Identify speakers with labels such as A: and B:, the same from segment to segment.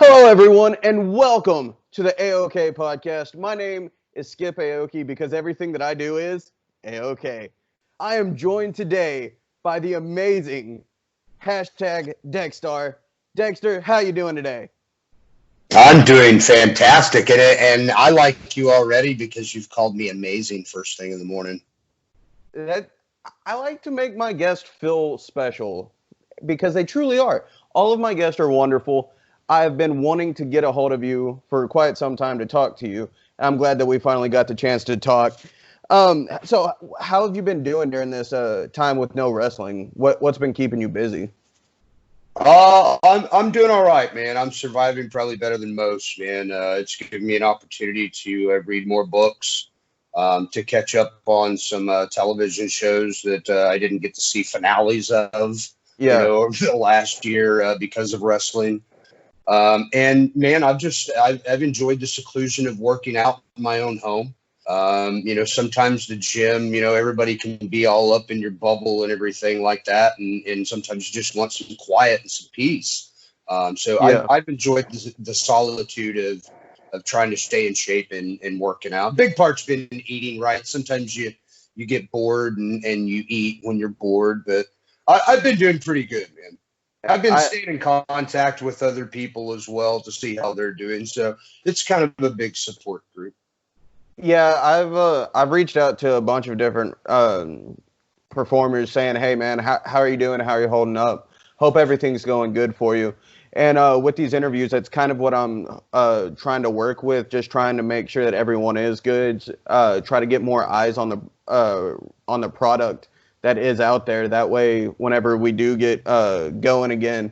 A: Hello, everyone, and welcome to the A-Okie podcast. My name is Skip A-Okie because everything that I do is A-Okie. I am joined today by the amazing hashtag Dexstar. Dexter, how you doing today?
B: I'm doing fantastic, and I like you already because you've called me amazing first thing in the morning.
A: That I like to make my guests feel special because they truly are. All of my guests are wonderful. I have been wanting to get a hold of you for quite some time to talk to you. I'm glad that we finally got the chance to talk. So how have you been doing during this time with no wrestling? What's been keeping you busy?
B: I'm doing all right, man. I'm surviving probably better than most, man. It's given me an opportunity to read more books, to catch up on some television shows that I didn't get to see finales of,
A: Yeah,
B: over the last year because of wrestling. And man, I've enjoyed the seclusion of working out in my own home. Sometimes the gym, everybody can be all up in your bubble and everything like that. And sometimes you just want some quiet and some peace. So
A: yeah.
B: I've enjoyed the solitude of trying to stay in shape and working out. Big part's been eating right. Sometimes you get bored and you eat when you're bored, but I've been doing pretty good, man. I've been
A: I
B: staying in contact with other people as well to see how they're doing. So it's kind of a big support group.
A: Yeah, I've reached out to a bunch of different performers saying, "Hey, man, how are you doing? How are you holding up? Hope everything's going good for you." And with these interviews, that's kind of what I'm trying to work with, just trying to make sure that everyone is good. Try to get more eyes on the product that is out there. That way, whenever we do get going again,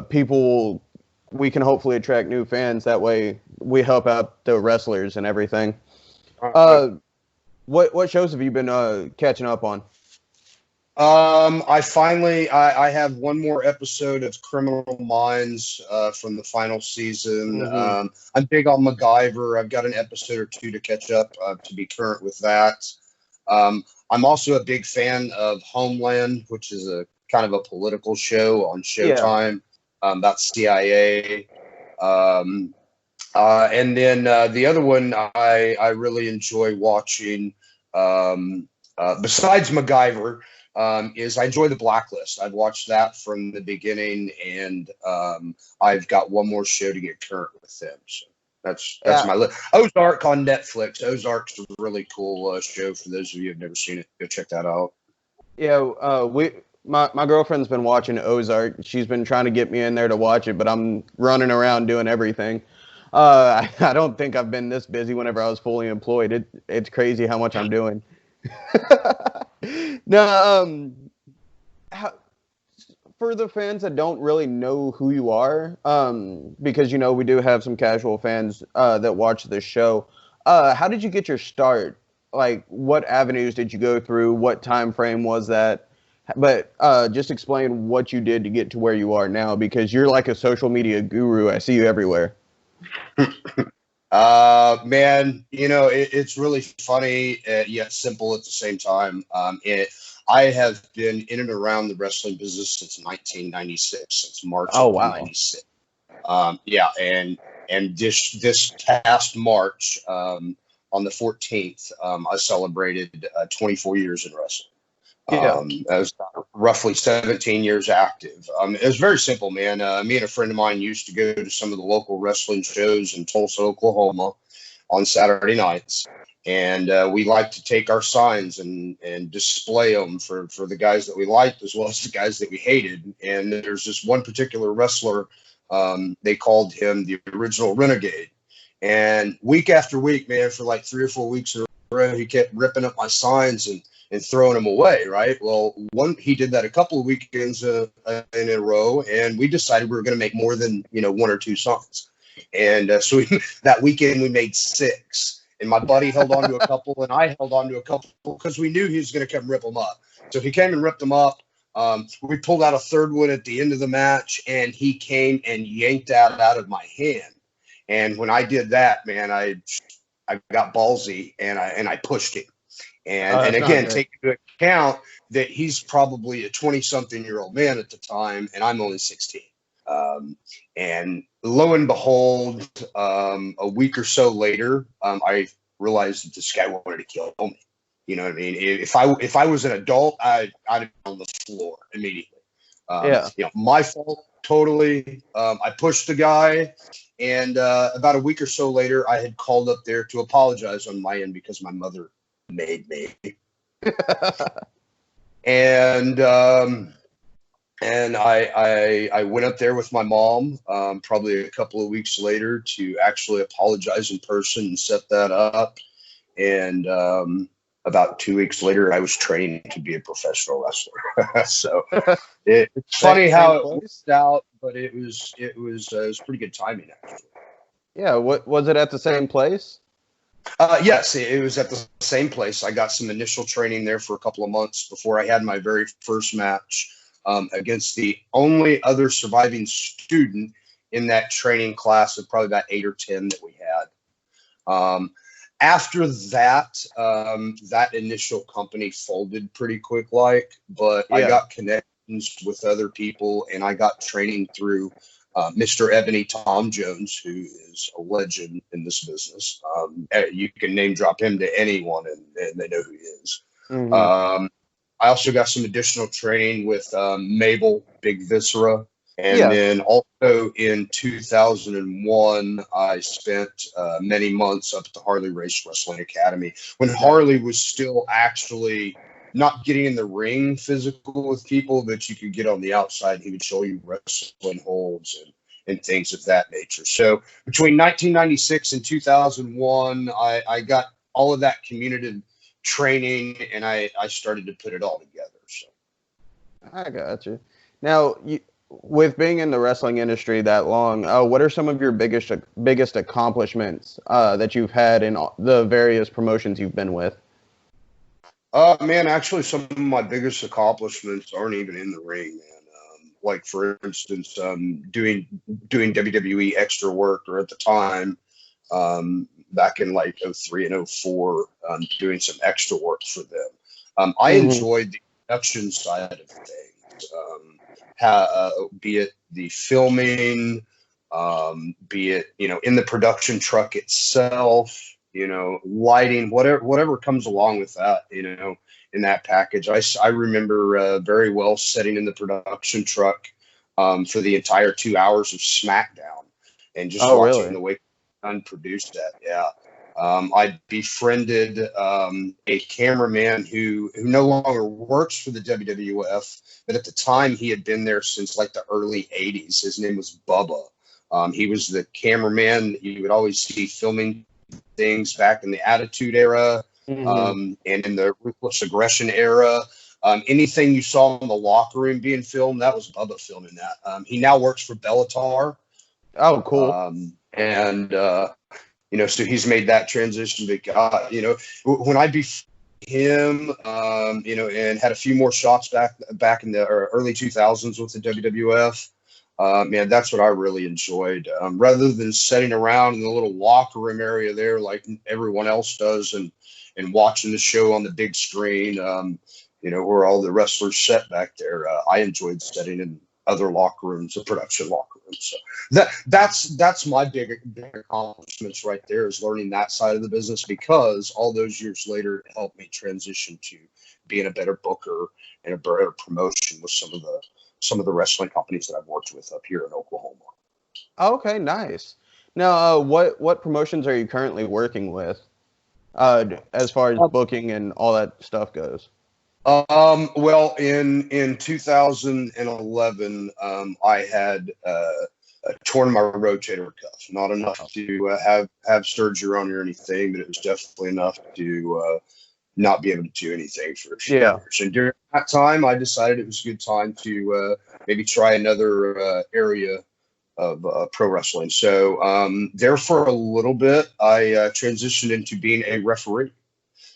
A: people we can hopefully attract new fans. That way, we help out the wrestlers and everything.
B: Uh,
A: Uh, what shows have you been catching up on?
B: I have one more episode of Criminal Minds from the final season.
A: Hmm.
B: I'm big on MacGyver. I've got an episode or two to catch up to be current with that. I'm also a big fan of Homeland, which is a kind of a political show on
A: Yeah.
B: Showtime about CIA. Um, and then the other one I really enjoy watching, besides MacGyver, is I enjoy The Blacklist. I've watched that from the beginning, and I've got one more show to get current with them. So that's
A: Yeah.
B: my list. Ozark on Netflix. Ozark's a really cool show. For those of you who've never seen it, go check that out.
A: Yeah. We my girlfriend's been watching Ozark. She's been trying to get me in there to watch it, but I'm running around doing everything. I don't think I've been this busy whenever I was fully employed. It's crazy how much I'm doing. Now, how, for the fans that don't really know who you are, because we do have some casual fans that watch this show. How did you get your start? Like, what avenues did you go through? What time frame was that? But just explain what you did to get to where you are now, because you're like a social media guru. I see you everywhere.
B: Man, it's really funny yet simple at the same time. I have been in and around the wrestling business since 1996, since March
A: Oh,
B: of
A: wow.
B: '96. Yeah, and this past March, on the 14th, I celebrated 24 years in wrestling.
A: Yeah.
B: I was roughly 17 years active. It was very simple, man. Me and a friend of mine used to go to some of the local wrestling shows in Tulsa, Oklahoma on Saturday nights. And we like to take our signs and display them for the guys that we liked as well as the guys that we hated. And there's this one particular wrestler, they called him the original Renegade. And week after week, man, for like 3 or 4 weeks in a row, he kept ripping up my signs and throwing them away, right? Well, he did that a couple of weekends in a row, and we decided we were going to make more than one or two songs. And that weekend we made six, and my buddy held on to a couple, and I held on to a couple because we knew he was going to come rip them up. So he came and ripped them up. We pulled out a third one at the end of the match, and he came and yanked that out of my hand. And when I did that, man, I got ballsy and I pushed him. And
A: That's not
B: again,
A: good.
B: take into account that he's probably a 20-something-year-old man at the time, and I'm only 16. And lo and behold, a week or so later, I realized that this guy wanted to kill me. You know what I mean? If I was an adult, I'd be on the floor immediately.
A: Yeah.
B: My fault totally. I pushed the guy, and about a week or so later, I had called up there to apologize on my end because my mother made me. And I went up there with my mom probably a couple of weeks later to actually apologize in person and set that up. And about 2 weeks later, I was training to be a professional wrestler. So it's funny how it worked out, but it was pretty good timing actually.
A: Yeah. What was it at the same place?
B: Yes, it was at the same place. I got some initial training there for a couple of months before I had my very first match against the only other surviving student in that training class of probably about 8 or 10 that we had. After that, that initial company folded pretty quick, but I got connections with other people, and I got training through Mr. Ebony Tom Jones, who is a legend in this business. You can name drop him to anyone, and they know who he is.
A: Mm-hmm.
B: I also got some additional training with Mabel Big Viscera. And then also in 2001, I spent many months up at the Harley Race Wrestling Academy when Harley was still actually not getting in the ring physical with people, but you could get on the outside. He would show you wrestling holds and things of that nature. So between 1996 and 2001, I got all of that community training, and I started to put it all together. So
A: I got you. Now, with being in the wrestling industry that long, what are some of your biggest accomplishments that you've had in the various promotions you've been with?
B: Man, actually, some of my biggest accomplishments aren't even in the ring, man. Like for instance, doing WWE extra work, or at the time, back in like 03 and 04, doing some extra work for them. I enjoyed the production side of things. Be it the filming, be it, in the production truck itself, lighting, whatever comes along with that, in that package. I remember very well sitting in the production truck for the entire 2 hours of SmackDown and just watching the way unproduced that. Yeah. I befriended a cameraman who no longer works for the WWF, but at the time he had been there since like the early 80s. His name was Bubba. He was the cameraman that you would always see filming things back in the Attitude Era and in the Ruthless Aggression era. Anything you saw in the locker room being filmed, that was Bubba filming that. He now works for Bellator.
A: Oh, cool.
B: So he's made that transition to God, when I beat him, and had a few more shots back in the early 2000s with the WWF. Man, that's what I really enjoyed. Rather than sitting around in the little locker room area there like everyone else does and watching the show on the big screen, where all the wrestlers sat back there, I enjoyed sitting in other locker rooms, the production locker rooms. So that's my big accomplishments right there, is learning that side of the business, because all those years later it helped me transition to being a better booker and a better promotion with some of the wrestling companies that I've worked with up here in Oklahoma.
A: Okay, nice. Now, what promotions are you currently working with, as far as booking and all that stuff goes?
B: Well, in 2011, I had torn my rotator cuff. Not enough to have surgery on or anything, but it was definitely enough to not be able to do anything for a few years. And during that time, I decided it was a good time to maybe try another area of pro wrestling. So there for a little bit, I transitioned into being a referee.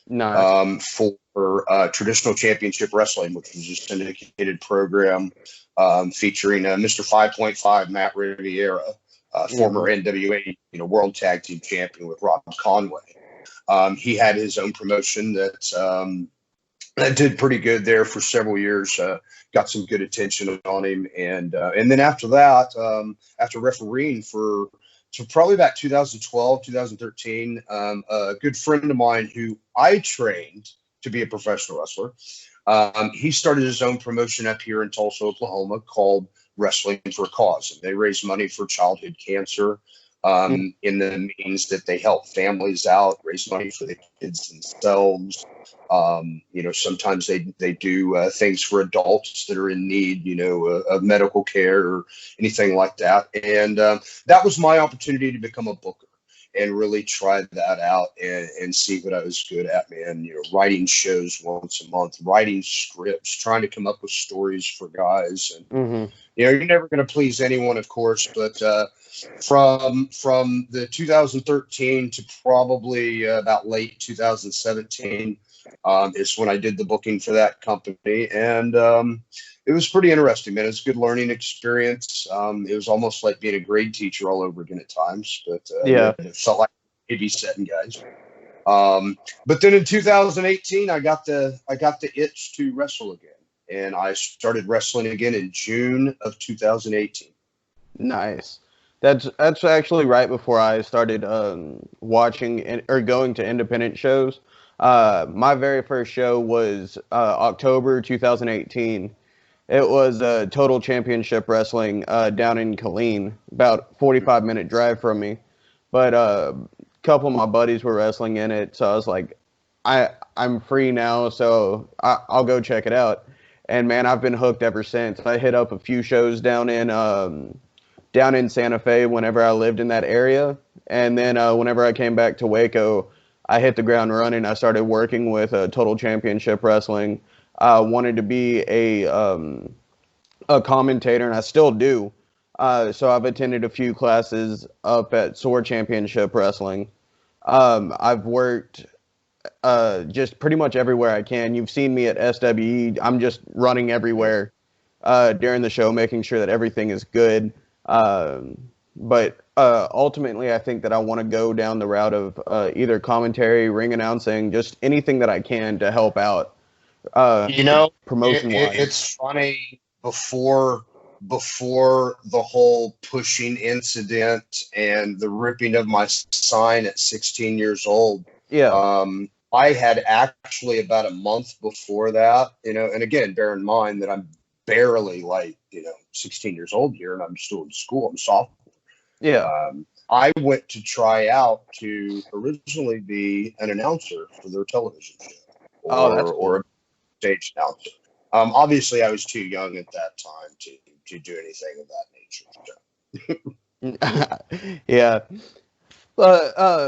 A: Nice.
B: For Traditional Championship Wrestling, which was a syndicated program featuring Mr. 5.5 Matt Riviera, former NWA World Tag Team Champion with Rob Conway. He had his own promotion that I did pretty good there for several years. Got some good attention on him, and then after that, after refereeing for so probably about 2012, 2013, a good friend of mine who I trained to be a professional wrestler, he started his own promotion up here in Tulsa, Oklahoma, called Wrestling for a Cause. And they raise money for childhood cancer. In the means that they help families out, raise money for the kids themselves. Sometimes they do things for adults that are in need, of medical care or anything like that. And that was my opportunity to become a booker and really try that out and see what I was good at, man. Writing shows once a month, writing scripts, trying to come up with stories for guys. And, you're never going to please anyone, of course, but from the 2013 to probably about late 2017 is when I did the booking for that company. And it was pretty interesting, man. It was a good learning experience. It was almost like being a grade teacher all over again at times, but it felt like babysitting guys. But then in 2018, I got the itch to wrestle again, and I started wrestling again in June of 2018.
A: Nice. That's actually right before I started watching or going to independent shows. My very first show was October 2018. It was Total Championship Wrestling down in Killeen, about 45-minute drive from me. But a couple of my buddies were wrestling in it, so I was like, I'm free now, so I'll go check it out. And man, I've been hooked ever since. I hit up a few shows down in Santa Fe whenever I lived in that area, and then whenever I came back to Waco, I hit the ground running. I started working with Total Championship Wrestling. Wanted to be a commentator, and I still do. So I've attended a few classes up at Sword Championship Wrestling. I've worked just pretty much everywhere I can. You've seen me at SWE. I'm just running everywhere during the show, making sure that everything is good. But ultimately, I think that I want to go down the route of either commentary, ring announcing, just anything that I can to help out. Promotion-wise.
B: It's funny, before the whole pushing incident and the ripping of my sign at 16 years old.
A: Yeah.
B: I had actually about a month before that, and again, bear in mind that I'm barely 16 years old here, and I'm still in school. I'm a sophomore.
A: Yeah.
B: I went to try out to originally be an announcer for their television show,
A: that's cool.
B: or a stage announcer. Obviously, I was too young at that time to do anything of that nature.
A: Yeah.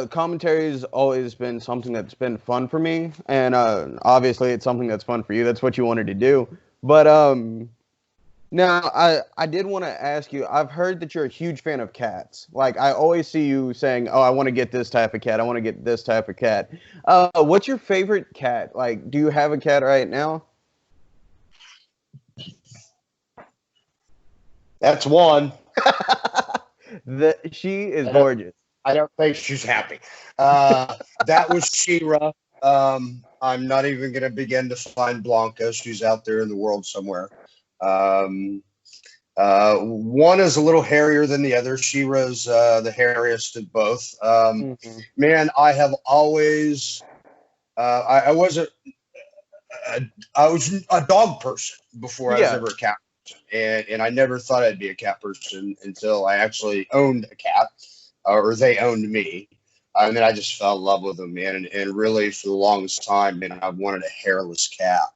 A: Commentary has always been something that's been fun for me, and obviously it's something that's fun for you. That's what you wanted to do. But now I did want to ask you, I've heard that you're a huge fan of cats. Like, I always see you saying, oh, I want to get this type of cat. I want to get this type of cat. What's your favorite cat? Like, do you have a cat right now?
B: That's one.
A: She is gorgeous.
B: I don't think she's happy. That was She-Ra. I'm not even going to begin to find Blanca. She's out there in the world somewhere. One is a little hairier than the other. She-Ra's the hairiest of both. Man, I have always I was a dog person before I was ever a cat person. And I never thought I'd be a cat person until I actually owned a cat, or they owned me. And then I just fell in love with them, man. And really, for the longest time, man, I wanted a hairless cat.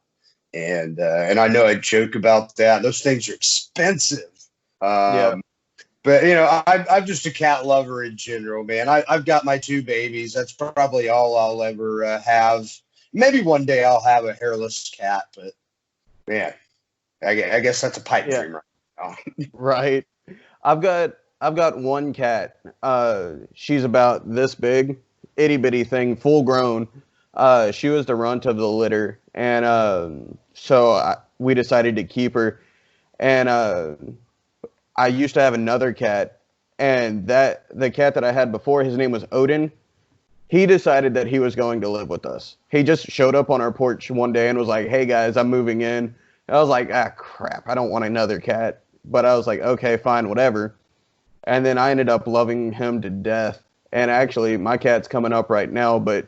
B: And I know I joke about that. Those things are expensive. But, I'm just a cat lover in general, man. I've got my 2 babies. That's probably all I'll ever have. Maybe one day I'll have a hairless cat, but, man, I guess that's a pipe dream right now.
A: Right. I've got one cat. She's about this big, itty bitty thing, full grown. She was the runt of the litter, and so we decided to keep her. And I used to have another cat, and the cat that I had before, his name was Odin. he decided that he was going to live with us. He just showed up on our porch one day and was like, "Hey guys, I'm moving in." And I was like, "Ah, crap, I don't want another cat." But I was like, "Okay, fine, whatever." And then I ended up loving him to death. And actually, my cat's coming up right now, but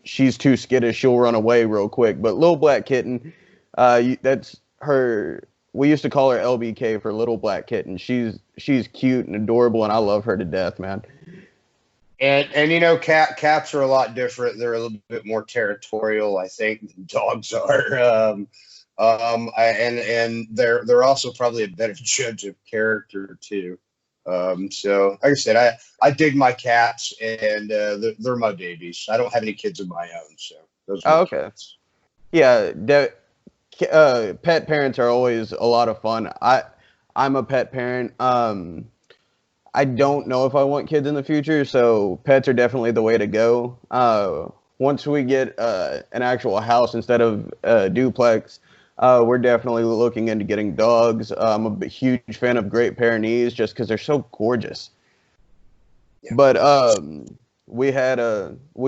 A: she's too skittish. She'll run away real quick. But Little Black Kitten, that's her. We used to call her LBK for Little Black Kitten. She's cute and adorable, and I love her to death, man.
B: And you know, cats are a lot different. They're a little bit more territorial, I think, than dogs are. And they're also probably a better judge of character too. So like I said, I dig my cats, and they're my babies. I don't have any kids of my own, so those are my
A: Okay.
B: cats.
A: Yeah, pet parents are always a lot of fun. I'm a pet parent. I don't know if I want kids in the future, so pets are definitely the way to go. Once we get an actual house instead of a duplex, we're definitely looking into getting dogs. I'm a huge fan of Great Pyrenees just because they're so gorgeous.
B: Yeah.
A: But we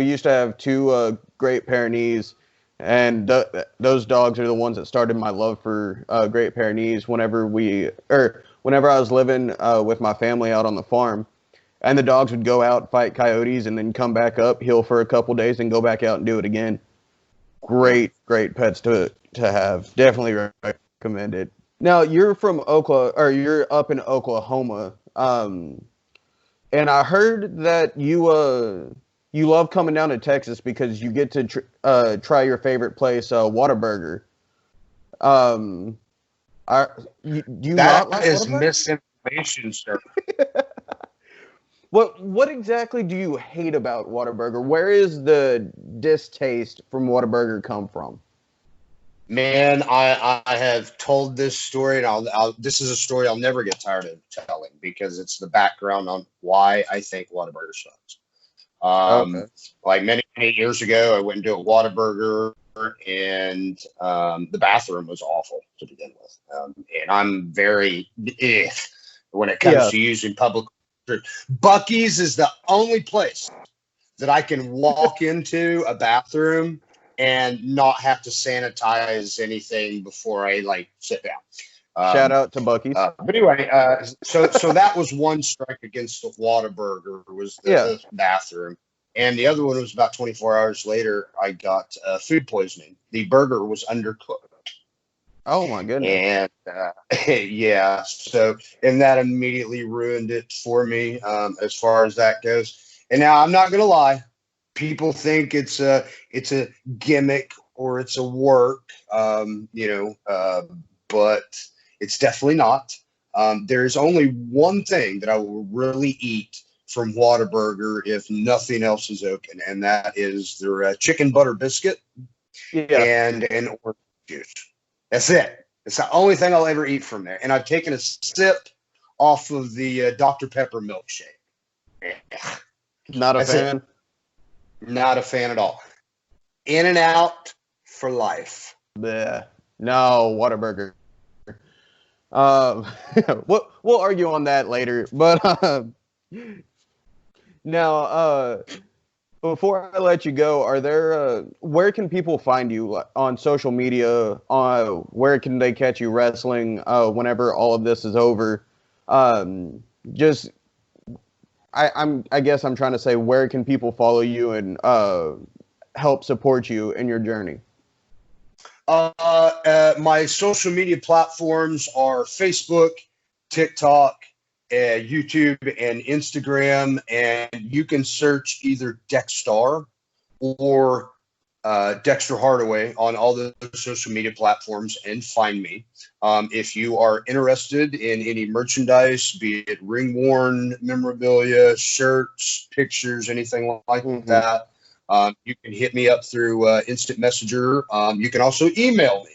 A: used to have two Great Pyrenees, and those dogs are the ones that started my love for Great Pyrenees. Whenever I was living with my family out on the farm, and the dogs would go out, fight coyotes, and then come back up, heal for a couple days, and go back out and do it again. Great pets to have. Definitely recommend it. Now you're from Oklahoma, or you're up in Oklahoma, and I heard that you love coming down to Texas because you get to try your favorite place, Whataburger. Um, do you not like
B: That is
A: Whataburger?
B: misinformation, sir.
A: What exactly do you hate about Whataburger? Where is the distaste from Whataburger come from?
B: Man, I have told this story, and this is a story I'll never get tired of telling because it's the background on why I think Whataburger sucks.
A: Okay.
B: Like many years ago, I went into a Whataburger, and the bathroom was awful to begin with. And I'm very when it comes
A: Yeah.
B: to using public. Buc-ee's is the only place that I can walk into a bathroom and not have to sanitize anything before I like sit down.
A: Shout out to Buc-ee's.
B: But anyway, so that was one strike against the Whataburger was the bathroom, and the other one was about 24 hours later. I got food poisoning. The burger was undercooked.
A: Oh my goodness.
B: And yeah, so and that immediately ruined it for me as far as that goes. And now I'm not gonna lie, people think it's a gimmick or it's a work, but it's definitely not. There's only one thing that I will really eat from Whataburger if nothing else is open, and that is their chicken butter biscuit and an orange juice. That's it. It's the only thing I'll ever eat from there. And I've taken a sip off of the Dr. Pepper milkshake.
A: Not a fan?
B: Not a fan at all. In and out for life.
A: Yeah. No, Whataburger. We'll argue on that later. But now, before I let you go, are there where can people find you on social media? Where can they catch you wrestling whenever all of this is over? Just I guess I'm trying to say, where can people follow you and help support you in your journey?
B: My social media platforms are Facebook, TikTok, YouTube, and Instagram, and you can search either Dexstar or Dexter Hardaway on all the social media platforms and find me. If you are interested in any merchandise, be it ring-worn memorabilia, shirts, pictures, anything like that, you can hit me up through Instant Messenger. You can also email me.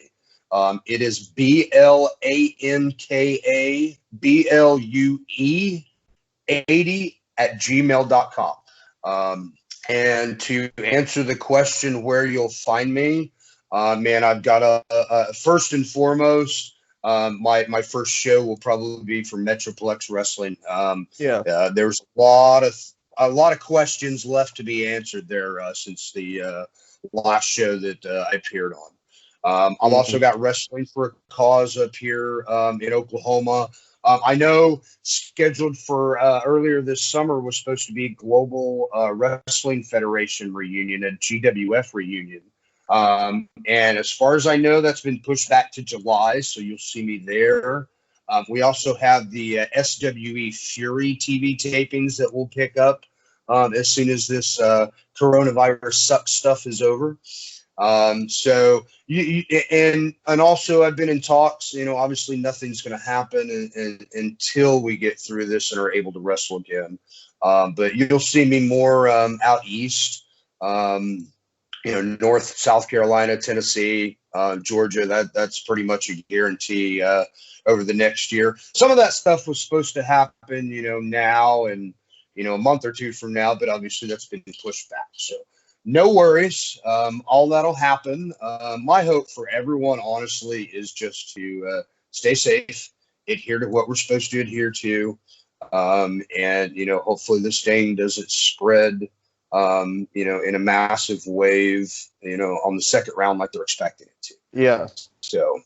B: It is BLANKABLUE80@gmail.com. And to answer the question where you'll find me, man, I've got a first and foremost, my first show will probably be for Metroplex Wrestling. There's a lot of a lot of questions left to be answered there since the last show that I appeared on. I've also got Wrestling for a Cause up here in Oklahoma. I know scheduled for earlier this summer was supposed to be Global Wrestling Federation reunion, a GWF reunion. And as far as I know, that's been pushed back to July, so you'll see me there. We also have the SWE Fury TV tapings that we'll pick up as soon as this coronavirus suck stuff is over. So and also I've been in talks, obviously nothing's going to happen until we get through this and are able to wrestle again. But you'll see me more out east, North, South Carolina, Tennessee, Georgia. That's pretty much a guarantee over the next year. Some of that stuff was supposed to happen, now and, a month or two from now, but obviously that's been pushed back. So no worries. All that'll happen. My hope for everyone, honestly, is just to stay safe, adhere to what we're supposed to adhere to. And, hopefully this thing doesn't spread, in a massive wave, on the second round like they're expecting it to.
A: Yeah.
B: So.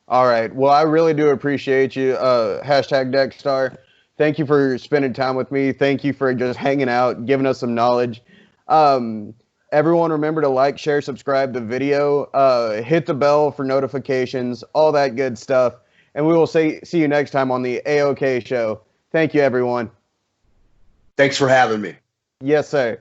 A: All right. Well, I really do appreciate you. Hashtag Deckstar. Thank you for spending time with me. Thank you for just hanging out, giving us some knowledge. Everyone remember to like, share, subscribe the video, hit the bell for notifications, all that good stuff. And we will see you next time on the A-Okie show. Thank you, everyone.
B: Thanks for having me.
A: Yes, sir.